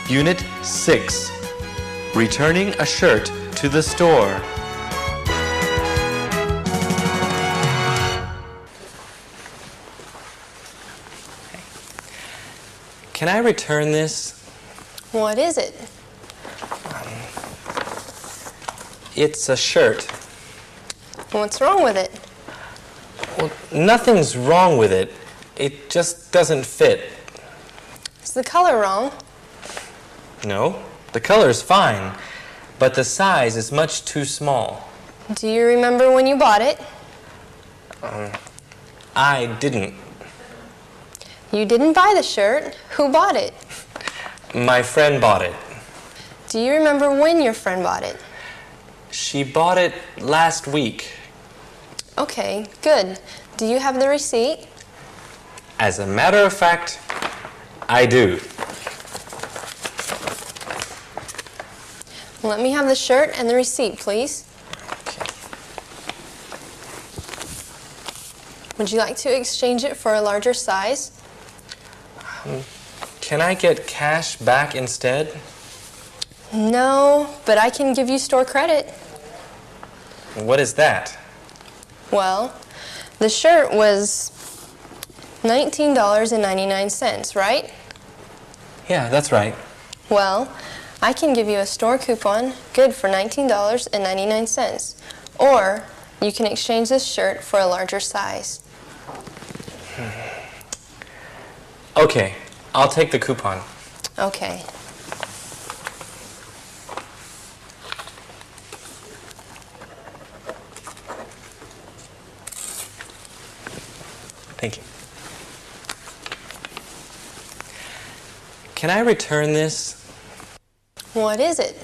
Unit 6. Returning a shirt to the store. Can I return this? What is it? It's a shirt. What's wrong with it? Well, nothing's wrong with it. It just doesn't fit. Is the color wrong? No, the color's fine, but the size is much too small. Do you remember when you bought it? I didn't. You didn't buy the shirt. Who bought it? My friend bought it. Do you remember when your friend bought it? She bought it last week. Okay, good. Do you have the receipt? As a matter of fact, I do. Let me have the shirt and the receipt, please. Would you like to exchange it for a larger size? Can I get cash back instead? No, but I can give you store credit. What is that? Well, the shirt was $19.99, right? Yeah, that's right. Well, I can give you a store coupon good for $19.99. Or you can exchange this shirt for a larger size. Okay, I'll take the coupon. Okay. Thank you. Can I return this? What is it?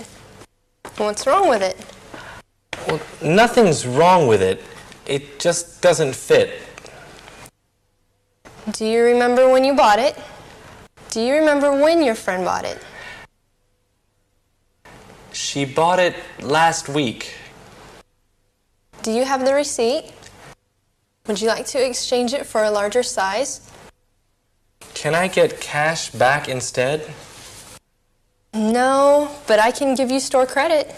What's wrong with it? Well, nothing's wrong with it. It just doesn't fit. Do you remember when you bought it? Do you remember when your friend bought it? She bought it last week. Do you have the receipt? Would you like to exchange it for a larger size? Can I get cash back instead? No, but I can give you store credit.